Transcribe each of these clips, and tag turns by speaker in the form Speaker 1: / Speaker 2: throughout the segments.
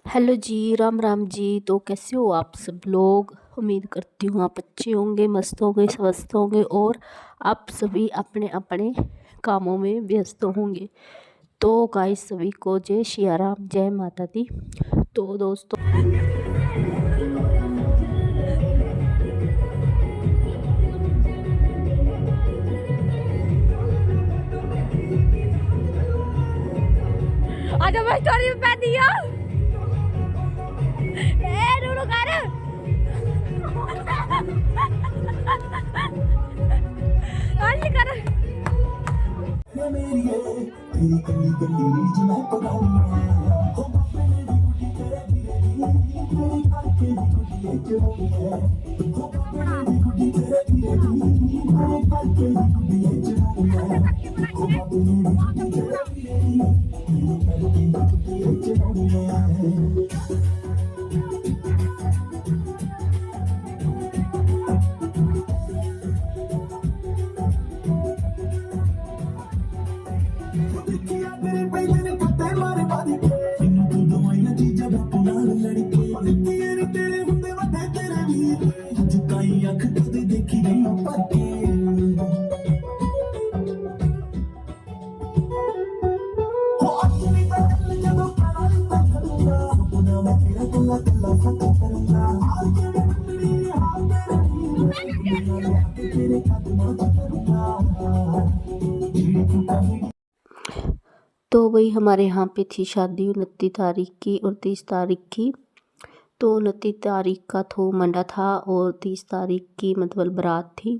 Speaker 1: Hello जी, राम राम जी। तो कैसे हो आप सब लोग? उम्मीद करती हूँ आप अच्छे होंगे, मस्त होंगे, स्वस्थ होंगे और आप सभी अपने अपने कामों में व्यस्त होंगे। तो गाइस सभी को जय सिया राम, जय माता दी। तो दोस्तों आज मैं स्टोरी में पैर दिया ए नुनु कर आज कर तेरी कली कली जिना पगाऊंगा हो मेरी गुड्डी तेरे धीरे धीरे मेरी काके दी गुड्डी चढ़ाऊंगा हो मेरी गुड्डी तेरे धीरे धीरे मेरी काके दी गुड्डी चढ़ाऊंगा हो मेरी गुड्डी तेरे धीरे धीरे मेरी काके दी गुड्डी चढ़ाऊंगा। तो वही हमारे यहाँ पे थी शादी 29 तारीख की और 30 तारीख की। तो 29 तारीख का तो मंडा था और 30 तारीख की मतलब बारात थी।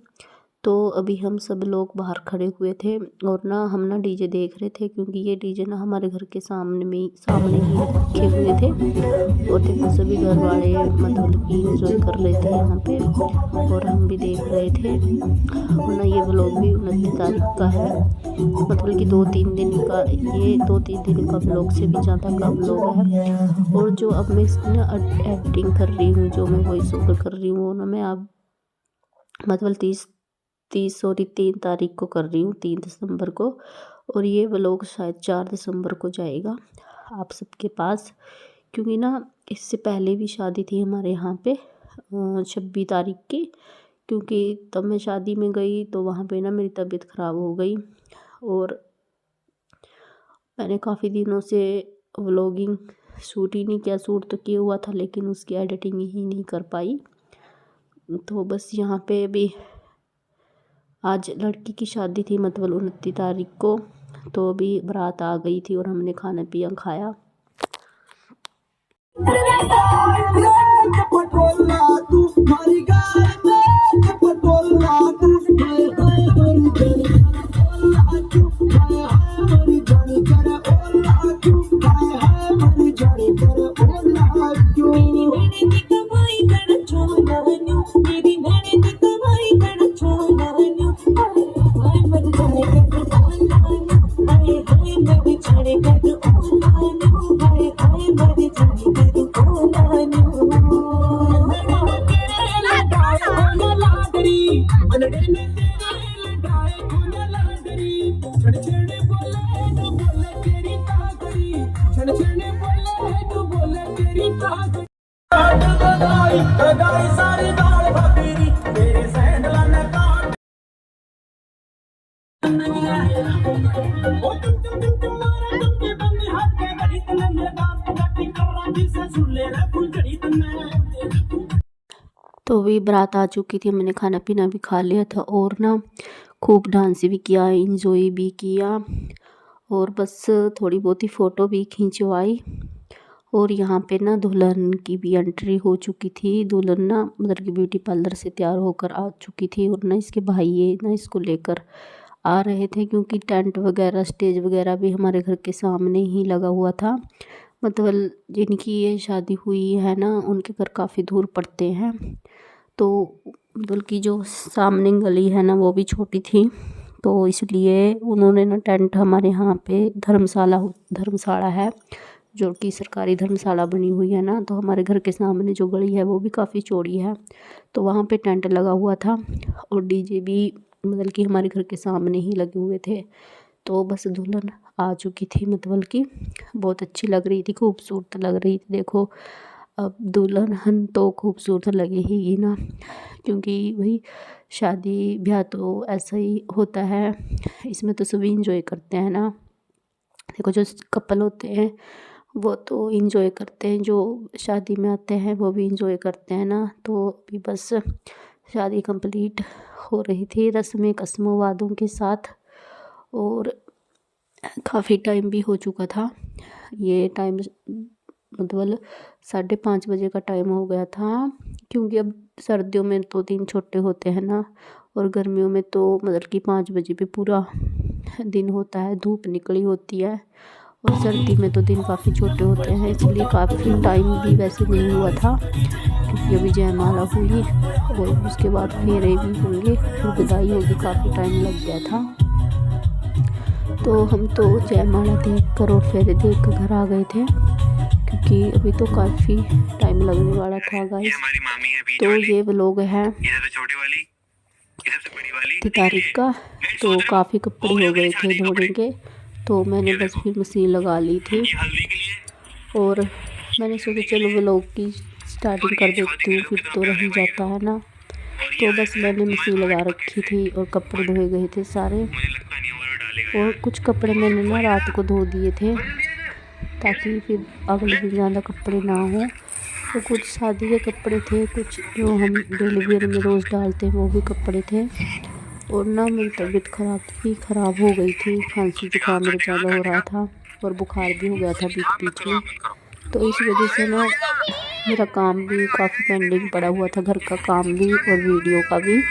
Speaker 1: तो अभी हम सब लोग बाहर खड़े हुए थे और हम डीजे देख रहे थे, क्योंकि ये डीजे हमारे घर के सामने ही रखे हुए थे। और देखो सभी घर वाले मतलब कि इंजॉय कर रहे थे यहाँ पे और हम भी देख रहे थे। और ये व्लॉग भी 29 तारीख का है, मतलब कि 2-3 दिन का, ये 2-3 दिन का व्लॉग से भी ज़्यादा का व्लॉग है। और जो अब मैं इसमें एडिटिंग कर रही हूँ, जो मैं वॉइस ओवर कर रही हूँ वो मैं अब मतलब 3 तारीख को कर रही हूँ, 3 दिसंबर को। और ये व्लॉग शायद 4 दिसंबर को जाएगा आप सबके पास, क्योंकि इससे पहले भी शादी थी हमारे यहाँ पे 26 तारीख की। क्योंकि तब मैं शादी में गई तो वहाँ पे मेरी तबीयत ख़राब हो गई और मैंने काफ़ी दिनों से व्लॉगिंग शूट ही नहीं किया। शूट तो किया हुआ था लेकिन उसकी एडिटिंग ही नहीं कर पाई। तो बस यहाँ पे भी आज लड़की की शादी थी मतलब 29 तारीख को। तो अभी बारात आ गई थी और हमने खाना पिया खाया। तो भी बारात आ चुकी थी, मैंने खाना पीना भी खा लिया था और खूब डांस भी किया, इंजॉय भी किया और बस थोड़ी बहुत ही फ़ोटो भी खिंचवाई। और यहाँ पे दुल्हन की भी एंट्री हो चुकी थी। दुल्हन मतलब कि ब्यूटी पार्लर से तैयार होकर आ चुकी थी और इसके भाई ये इसको लेकर आ रहे थे, क्योंकि टेंट वगैरह स्टेज वगैरह भी हमारे घर के सामने ही लगा हुआ था। मतलब जिनकी ये शादी हुई है उनके घर काफ़ी दूर पड़ते हैं। तो बल्कि जो सामने गली है वो भी छोटी थी, तो इसलिए उन्होंने टेंट हमारे यहाँ पे धर्मशाला है जो कि सरकारी धर्मशाला बनी हुई है तो हमारे घर के सामने जो गली है वो भी काफ़ी चौड़ी है, तो वहाँ पे टेंट लगा हुआ था और डीजे भी मतलब कि हमारे घर के सामने ही लगे हुए थे। तो बस दुल्हन आ चुकी थी, मतलब कि बहुत अच्छी लग रही थी, खूबसूरत लग रही थी। देखो अब दुल्हन तो खूबसूरत लगेगी ना, क्योंकि वही शादी ब्याह तो ऐसा ही होता है, इसमें तो सभी इंजॉय करते हैं ना। देखो जो कपल होते हैं वो तो इंजॉय करते हैं, जो शादी में आते हैं वो भी इंजॉय करते हैं ना। तो अभी बस शादी कंप्लीट हो रही थी रस्में कसमों वादों के साथ, और काफ़ी टाइम भी हो चुका था। ये टाइम मतलब 5:30 बजे का टाइम हो गया था, क्योंकि अब सर्दियों में तो दिन छोटे होते हैं ना, और गर्मियों में तो मतलब कि 5 बजे भी पूरा दिन होता है, धूप निकली होती है। और सर्दी में तो दिन काफ़ी छोटे होते हैं, इसलिए काफ़ी टाइम भी वैसे नहीं हुआ था, क्योंकि अभी जयमाला हुई और उसके बाद फेरे भी होंगे, फिर विदाई होगी, काफ़ी टाइम लग गया था। तो हम तो जयमाला देख कर और फेरे देख कर घर आ गए थे, क्योंकि अभी तो काफ़ी टाइम लगने वाला था गाइस। तो ये व्लॉग है 30 तारीख का। तो काफ़ी कपड़े हो गए थे धोने के, तो मैंने बस फिर मशीन लगा ली थी, और मैंने सोचा चलो व्लॉग की स्टार्टिंग कर देती हूँ, फिर तो रह ही जाता है ना। तो बस मैंने मशीन लगा रखी थी और कपड़े धोए गए थे सारे, और कुछ कपड़े मैंने ना रात को धो दिए थे, ताकि फिर अगले दिन ज़्यादा कपड़े ना हो। तो कुछ शादी के कपड़े थे, कुछ जो हम डेली वेयर में रोज़ डालते हैं वो भी कपड़े थे। और ना मेरी तबीयत ख़राब हो गई थी, खांसी जुकाम मेरे ज़्यादा हो रहा था, और बुखार भी हो गया था बीच बीच में। तो इस वजह से ना मेरा काम भी काफ़ी पेंडिंग पड़ा हुआ था, घर का काम भी और वीडियो का भी,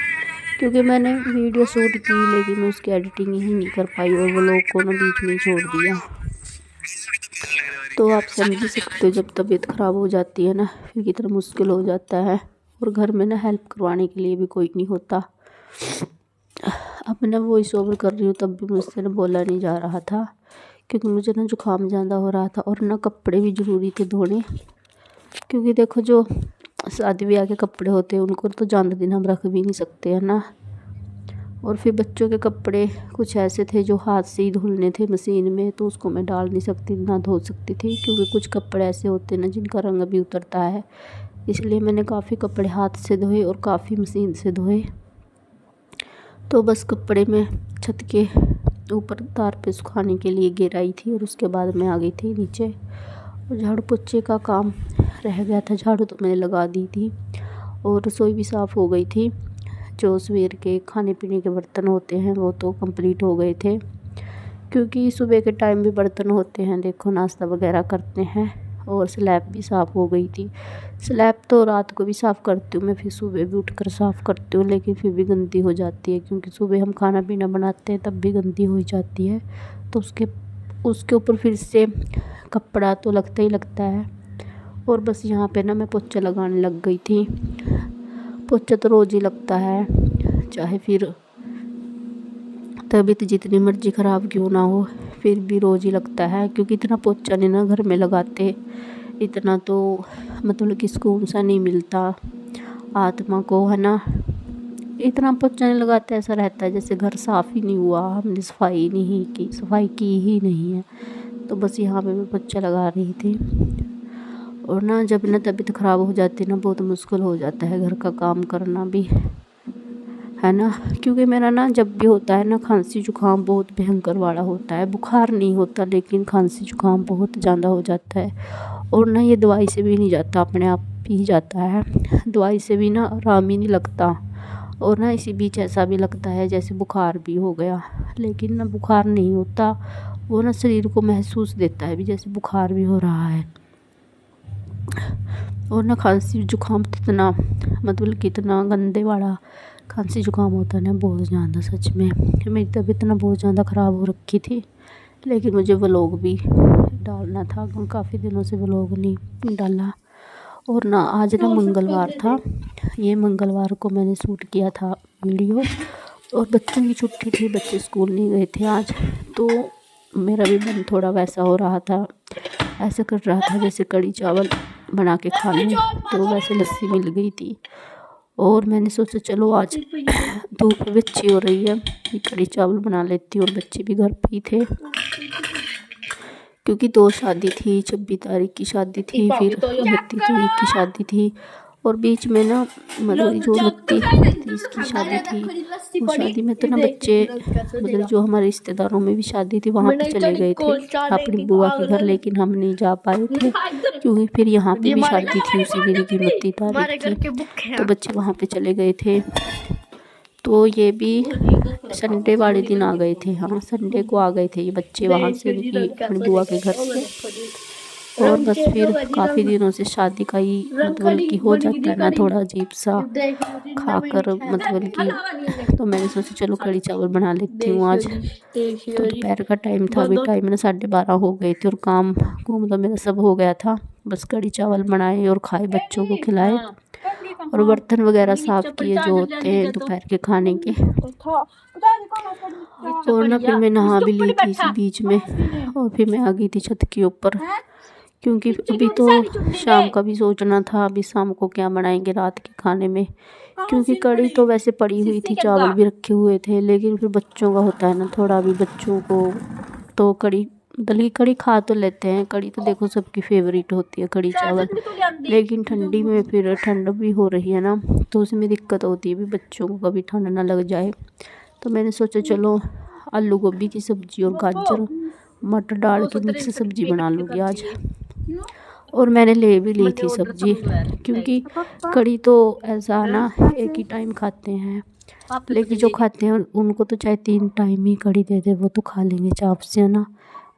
Speaker 1: क्योंकि मैंने वीडियो शूट की लेकिन मैं उसकी एडिटिंग ही नहीं कर पाई, और व्लॉग को ना बीच में छोड़ दिया। तो आप समझ ही सकते हो, जब तबीयत ख़राब हो जाती है ना, फिर कितना मुश्किल हो जाता है, और घर में ना हेल्प करवाने के लिए भी कोई नहीं होता। अब मैं वॉइस ओवर कर रही हूँ तब भी मुझसे ना बोला नहीं जा रहा था, क्योंकि मुझे ना जुकाम ज़्यादा हो रहा था, और ना कपड़े भी ज़रूरी थे धोने, क्योंकि देखो जो शादी ब्याह के कपड़े होते हैं उनको तो ज़्यादा दिन हम रख भी नहीं सकते हैं ना। और फिर बच्चों के कपड़े कुछ ऐसे थे जो हाथ से ही धुलने थे मशीन में, तो उसको मैं डाल नहीं सकती ना धो सकती थी, क्योंकि कुछ कपड़े ऐसे होते हैं ना जिनका रंग भी उतरता है। इसलिए मैंने काफ़ी कपड़े हाथ से धोए और काफ़ी मशीन से धोए। तो बस कपड़े मैं छत के ऊपर तार पे सुखाने के लिए गिर आई थी, और उसके बाद मैं आ गई थी नीचे, और झाड़ू पोछे का काम रह गया था। झाड़ू तो मैंने लगा दी थी, और रसोई भी साफ़ हो गई थी। जो सवेर के खाने पीने के बर्तन होते हैं वो तो कंप्लीट हो गए थे, क्योंकि सुबह के टाइम भी बर्तन होते हैं, देखो नाश्ता वगैरह करते हैं। और स्लैब भी साफ़ हो गई थी। स्लैब तो रात को भी साफ़ करती हूँ मैं, फिर सुबह भी उठकर साफ़ करती हूँ, लेकिन फिर भी गंदी हो जाती है, क्योंकि सुबह हम खाना पीना बनाते हैं तब भी गंदी हो जाती है। तो उसके ऊपर फिर से कपड़ा तो लगता ही लगता है। और बस यहाँ पे ना मैं पोछा लगाने लग गई थी। पोछा तो रोज़ ही लगता है, चाहे फिर तबीयत जितनी मर्जी ख़राब क्यों ना हो, फिर भी रोज़ ही लगता है, क्योंकि इतना पोछा नहीं ना घर में लगाते, इतना तो मतलब कि सुकून सा नहीं मिलता आत्मा को, है ना। इतना पोछा नहीं लगाते, ऐसा रहता है जैसे घर साफ़ ही नहीं हुआ, हमने सफाई की ही नहीं है। तो बस यहाँ पे मैं पोछा लगा रही थी। और ना जब ना तबीयत ख़राब हो जाती है ना, बहुत मुश्किल हो जाता है घर का काम करना भी, है ना। क्योंकि मेरा ना जब भी होता है ना खांसी जुकाम बहुत भयंकर वाला होता है, बुखार नहीं होता लेकिन खांसी जुकाम बहुत ज़्यादा हो जाता है। और ना ये दवाई से भी नहीं जाता, अपने आप ही जाता है, दवाई से भी ना आराम ही नहीं लगता। और ना इसी बीच ऐसा भी लगता है जैसे बुखार भी हो गया, लेकिन ना बुखार नहीं होता, वो ना शरीर को महसूस देता है भी जैसे बुखार भी हो रहा है। और ना खांसी जुकाम तो इतना मतलब कितना गंदे वाला खांसी जुकाम होता है ना, बहुत ज़्यादा। सच में मेरी तबीयत ना बहुत ज़्यादा ख़राब हो रखी थी, लेकिन मुझे व्लॉग भी डालना था, काफ़ी दिनों से व्लॉग नहीं डाला। और ना आज ना मंगलवार था, ये मंगलवार को मैंने शूट किया था वीडियो, और बच्चों की छुट्टी थी, बच्चे स्कूल नहीं गए थे आज। तो मेरा भी मन थोड़ा वैसा हो रहा था, ऐसा कर रहा था जैसे कढ़ी चावल बना के खा लूँ, तो वैसे लस्सी मिल गई थी और मैंने सोचा चलो आज धूप भी अच्छी हो रही है, कढ़ी चावल बना लेती हूँ। और बच्चे भी घर पे ही थे क्योंकि 2 शादी थी, 26 तारीख की शादी थी, फिर 29 तारीख की शादी थी। और बीच में ना मतलब जो 29 की शादी थी, उस शादी में तो ना बच्चे मतलब जो हमारे रिश्तेदारों में भी शादी थी वहाँ पे चले गए थे अपनी बुआ के घर, लेकिन हम नहीं जा पाए थे क्योंकि फिर यहाँ पे भी शादी थी उसी दिन की 29 तारीख की, तो बच्चे वहाँ पे चले गए थे। तो ये भी संडे वाले दिन आ गए थे, हाँ संडे को आ गए थे ये बच्चे वहाँ से उनकी अपनी बुआ के घर से। और बस फिर काफ़ी दिनों से शादी का ही मतलब कि हो जाता है ना थोड़ा अजीब सा खाकर मतलब कि, तो मैंने सोचा चलो कढ़ी चावल बना लेती हूँ आज। तो दोपहर का टाइम था, अभी टाइम ना 12:30 हो गए थे और काम मतलब मेरा सब हो गया था। बस कढ़ी चावल बनाए और खाए, बच्चों को खिलाए और बर्तन वगैरह साफ़ किए जो होते हैं दोपहर के खाने के। और ना फिर मैं नहा भी ली थी इसी बीच में, और फिर मैं आ गई थी छत के ऊपर क्योंकि अभी तो शाम का भी सोचना था, अभी शाम को क्या बनाएंगे रात के खाने में, क्योंकि कढ़ी तो वैसे पड़ी हुई थी, चावल भी रखे हुए थे, लेकिन फिर बच्चों का होता है ना थोड़ा, भी बच्चों को तो कढ़ी दली कढ़ी खा तो लेते हैं, कढ़ी तो देखो सबकी फेवरेट होती है कढ़ी चावल, लेकिन ठंडी में फिर ठंड भी हो रही है ना तो उसमें दिक्कत होती है भी बच्चों को कभी ठंड ना लग जाए। तो मैंने सोचा चलो आलू गोभी की सब्ज़ी और गाजर मटर डाल के मिक्स सब्ज़ी बना लूँगी आज। और मैंने ले भी ली थी सब्ज़ी क्योंकि कढ़ी तो ऐसा ना एक ही टाइम खाते हैं, लेकिन जो खाते हैं उनको तो चाहे 3 टाइम ही कढ़ी दे दे वो तो खा लेंगे चाप से, है ना।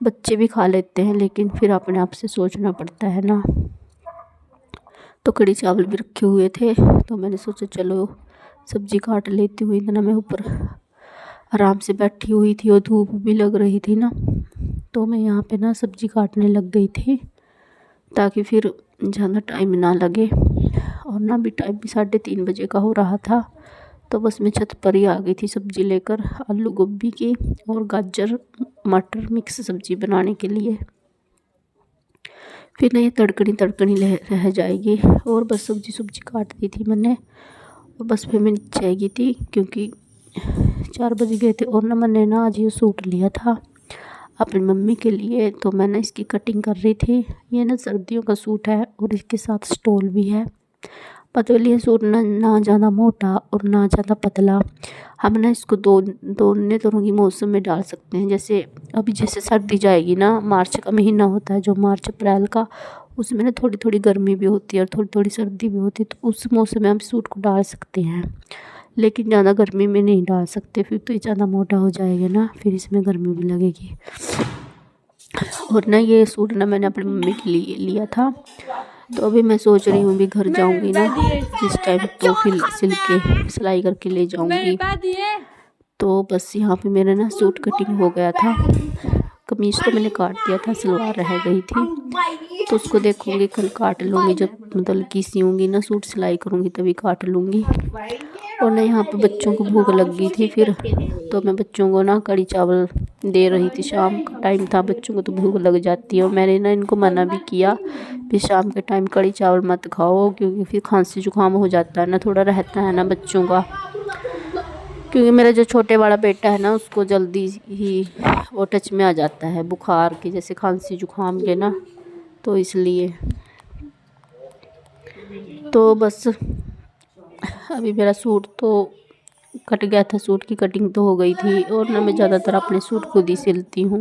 Speaker 1: बच्चे भी खा लेते हैं लेकिन फिर अपने आप से सोचना पड़ता है ना। तो कढ़ी चावल भी रखे हुए थे तो मैंने सोचा चलो सब्ज़ी काट लेती हूँ। इतना मैं ऊपर आराम से बैठी हुई थी और धूप भी लग रही थी ना, तो मैं यहाँ पे ना सब्ज़ी काटने लग गई थी ताकि फिर ज़्यादा टाइम ना लगे। और ना भी टाइम भी 3:30 बजे का हो रहा था, तो बस मैं छत पर ही आ गई थी सब्ज़ी लेकर, आलू गोभी की और गाजर मटर मिक्स सब्ज़ी बनाने के लिए। फिर ना ये तड़कनी रह जाएगी। और बस सब्ज़ी काट दी थी मैंने और बस फिर मैं नीचे आई गई थी क्योंकि 4 बज गए थे। और ना मैंने ना आज ये सूट लिया था अपनी मम्मी के लिए, तो मैं ना इसकी कटिंग कर रही थी। ये ना सर्दियों का सूट है और इसके साथ स्टोल भी है। मतलब ये सूट ना ज़्यादा मोटा और ना ज़्यादा पतला, हम ना इसको दोनों तरह की मौसम में डाल सकते हैं। जैसे अभी जैसे सर्दी जाएगी ना, मार्च का महीना होता है जो मार्च अप्रैल का, उसमें ना थोड़ी थोड़ी गर्मी भी होती है और थोड़ी थोड़ी सर्दी भी होती है, तो उस मौसम में हम सूट को डाल सकते हैं। लेकिन ज़्यादा गर्मी में नहीं डाल सकते, फिर तो ये ज़्यादा मोटा हो जाएगा ना, फिर इसमें गर्मी भी लगेगी। और ना ये सूट ना मैंने अपनी मम्मी के लिए लिया था, तो अभी मैं सोच रही हूँ भी घर जाऊँगी ना जिस टाइम तो फिर सिल के सिलाई करके ले जाऊँगी। तो बस यहाँ पे मेरा ना सूट कटिंग हो गया था, कमीज़ तो मैंने काट दिया था, सलवार रह गई थी, तो उसको देखूँगी कल काट लूँगी, जब मतलब कि सीऊँगी ना सूट सिलाई करूँगी तभी काट लूँगी। और ना यहाँ पे बच्चों को भूख लग गई थी, फिर तो मैं बच्चों को ना कढ़ी चावल दे रही थी। शाम का टाइम था, बच्चों को तो भूख लग जाती है और मैंने ना इनको मना भी किया कि शाम के टाइम कढ़ी चावल मत खाओ क्योंकि फिर खांसी जुकाम हो जाता है ना, थोड़ा रहता है ना बच्चों का। क्योंकि मेरा जो छोटे वाला बेटा है ना उसको जल्दी ही वो टच में आ जाता है बुखार के, जैसे खांसी जुकाम के ना, तो इसलिए। तो बस अभी मेरा सूट तो कट गया था, सूट की कटिंग तो हो गई थी। और ना मैं ज़्यादातर अपने सूट खुद ही सिलती हूँ,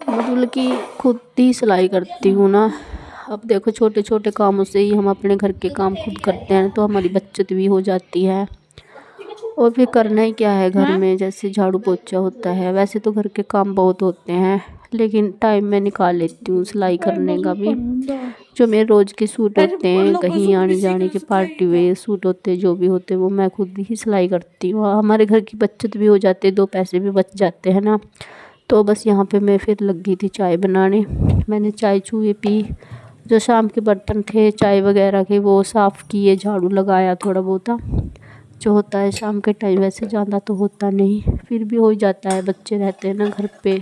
Speaker 1: मतलब कि खुद ही सिलाई करती हूँ ना। अब देखो छोटे छोटे कामों से ही हम अपने घर के काम खुद करते हैं तो हमारी बचत भी हो जाती है। और फिर करना ही क्या है घर में, जैसे झाड़ू पोछा होता है, वैसे तो घर के काम बहुत होते हैं लेकिन टाइम मैं निकाल लेती हूँ सिलाई करने का भी। जो मेरे रोज़ के सूट होते हैं, कहीं आने जाने के पार्टी वेयर सूट होते हैं, जो भी होते हैं वो मैं खुद ही सिलाई करती हूँ। हमारे घर की बचत भी हो जाती है, 2 पैसे भी बच जाते हैं ना। तो बस यहाँ पे मैं फिर लग गई थी चाय बनाने। मैंने चाय चूहे पी, जो शाम के बर्तन थे चाय वगैरह के वो साफ़ किए, झाड़ू लगाया थोड़ा बहुत जो होता है शाम के टाइम, वैसे ज़्यादा तो होता नहीं, फिर भी हो ही जाता है। बच्चे रहते हैं ना घर पे,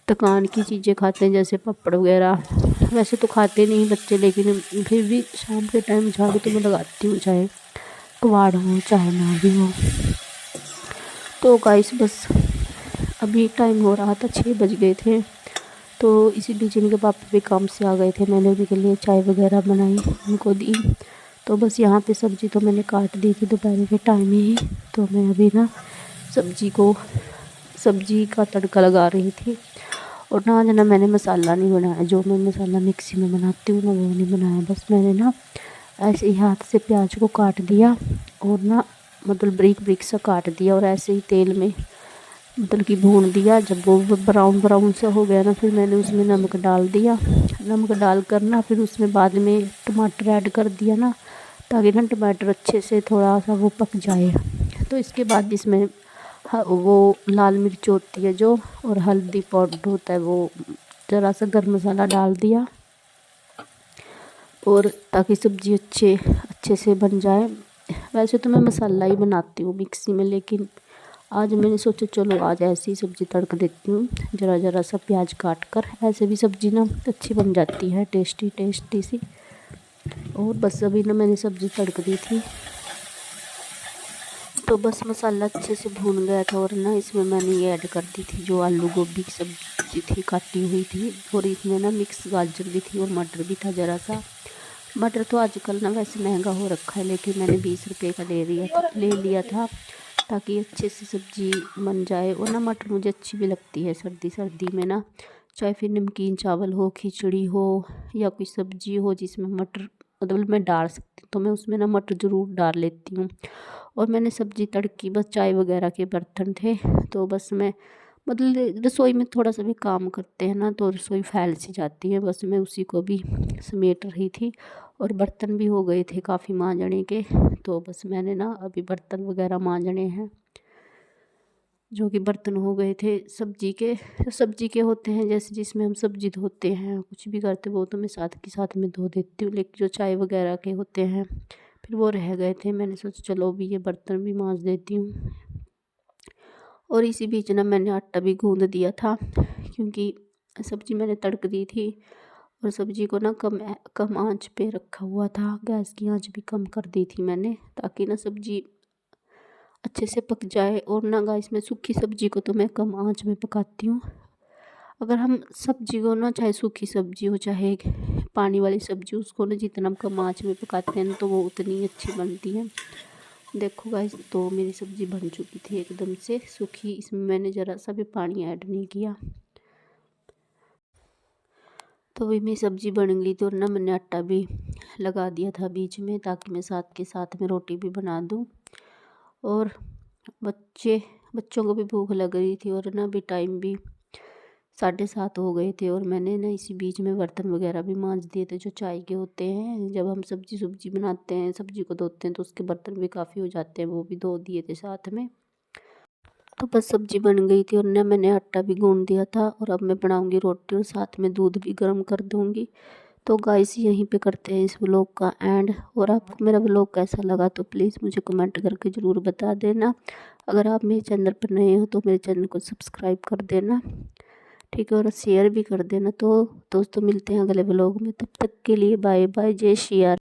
Speaker 1: दुकान की चीज़ें खाते हैं जैसे पापड़ वगैरह, वैसे तो खाते नहीं बच्चे, लेकिन फिर भी शाम के टाइम झाड़ू तो मैं लगाती हूँ चाहे। कबाड़ हो चाहे ना भी हो। तो गाइस बस अभी टाइम हो रहा था, 6 बज गए थे। तो इसी बीच इनके पापा भी काम से आ गए थे, मैंने उनके लिए चाय वगैरह बनाई, उनको दी। तो बस यहाँ पे सब्ज़ी तो मैंने काट दी थी दोपहर के टाइम ही। तो मैं अभी ना सब्ज़ी का तड़का लगा रही थी। और ना आज ना मैंने मसाला नहीं बनाया, जो मैं मसाला मिक्सी में बनाती हूँ ना वो नहीं बनाया। बस मैंने ना ऐसे ही हाथ से प्याज को काट दिया और ना मतलब ब्रीक ब्रीक सा काट दिया, और ऐसे ही तेल में मतलब कि भून दिया। जब वो ब्राउन ब्राउन सा हो गया ना, फिर मैंने उसमें नमक डाल दिया। नमक डाल कर ना फिर उसमें बाद में टमाटर ऐड कर दिया ना, ताकि ना टमाटर अच्छे से थोड़ा सा वो पक जाए। तो इसके बाद इसमें वो लाल मिर्च होती है जो, और हल्दी पाउडर होता है वो, ज़रा सा गर्म मसाला डाल दिया, और ताकि सब्ज़ी अच्छे से बन जाए। वैसे तो मैं मसाला ही बनाती हूँ मिक्सी में, लेकिन आज मैंने सोचा चलो आज ऐसी सब्ज़ी तड़क देती हूँ, ज़रा सा प्याज काट कर। ऐसे भी सब्ज़ी ना अच्छी बन जाती है, टेस्टी टेस्टी सी। और बस अभी ना मैंने सब्ज़ी तड़क दी थी। तो बस मसाला अच्छे से भून गया था, और ना इसमें मैंने ये ऐड कर दी थी जो आलू गोभी की सब्ज़ी थी काटी हुई थी, और इसमें ना मिक्स गाजर भी थी और मटर भी था ज़रा सा। मटर तो आजकल ना वैसे महंगा हो रखा है, लेकिन मैंने 20 रुपये का ले लिया था ताकि अच्छे से सब्ज़ी बन जाए। और ना मटर मुझे अच्छी भी लगती है सर्दी में ना, चाहे फिर नमकीन चावल हो, खिचड़ी हो, या कोई सब्ज़ी हो जिसमें मटर मतलब मैं डाल सकती हूँ, तो मैं उसमें ना मटर ज़रूर डाल लेती हूँ। और मैंने सब्ज़ी तड़की, बस चाय वगैरह के बर्तन थे, तो बस मैं मतलब रसोई में थोड़ा सा भी काम करते हैं ना तो रसोई फैल सी जाती है, बस मैं उसी को भी समेट रही थी। और बर्तन भी हो गए थे काफ़ी मांजने के, तो बस मैंने ना अभी बर्तन वगैरह मांजने हैं, जो कि बर्तन हो गए थे सब्ज़ी के होते हैं, जैसे जिसमें हम सब्ज़ी धोते हैं कुछ भी करते, वो तो मैं साथ के साथ में धो देती हूँ। लेकिन जो चाय वगैरह के होते हैं फिर वो रह गए थे, मैंने सोचा चलो अभी ये बर्तन भी मांज देती हूँ। और इसी बीच ना मैंने आटा भी गूँध दिया था, क्योंकि सब्ज़ी मैंने तड़क दी थी, और सब्ज़ी को ना कम आंच पे रखा हुआ था, गैस की आंच भी कम कर दी थी मैंने, ताकि ना सब्ज़ी अच्छे से पक जाए। और ना गाइस मैं सूखी सब्ज़ी को तो मैं कम आंच में पकाती हूँ। अगर हम सब्ज़ी को ना, चाहे सूखी सब्ज़ी हो चाहे पानी वाली सब्ज़ी, उसको ना जितना हम कम आंच में पकाते हैं तो वो उतनी अच्छी बनती है। देखो गाइस, तो मेरी सब्ज़ी बन चुकी थी एकदम से सूखी, इसमें मैंने ज़रा सा भी पानी ऐड नहीं किया। तो अभी मेरी सब्ज़ी बन गई थी, और ना मैंने आटा भी लगा दिया था बीच में, ताकि मैं साथ के साथ में रोटी भी बना दूँ। और बच्चों को भी भूख लग रही थी, और ना अभी टाइम भी 7:30 हो गए थे, और मैंने ना इसी बीच में बर्तन वगैरह भी मांज दिए थे जो चाय के होते हैं। जब हम सब्ज़ी बनाते हैं, सब्ज़ी को धोते हैं, तो उसके बर्तन भी काफ़ी हो जाते हैं, वो भी धो दिए थे साथ में। तो बस सब्ज़ी बन गई थी, और ना मैंने आटा भी गूँध दिया था, और अब मैं बनाऊँगी रोटी, और साथ में दूध भी गर्म कर दूँगी। तो गाइस यहीं पे करते हैं इस व्लॉग का एंड। और आपको मेरा व्लॉग कैसा लगा तो प्लीज़ मुझे कमेंट करके ज़रूर बता देना। अगर आप मेरे चैनल पर नए हो तो मेरे चैनल को सब्सक्राइब कर देना, ठीक है, और शेयर भी कर देना। तो दोस्तों मिलते हैं अगले व्लॉग में, तब तक के लिए बाय बाय, जय श्री राम।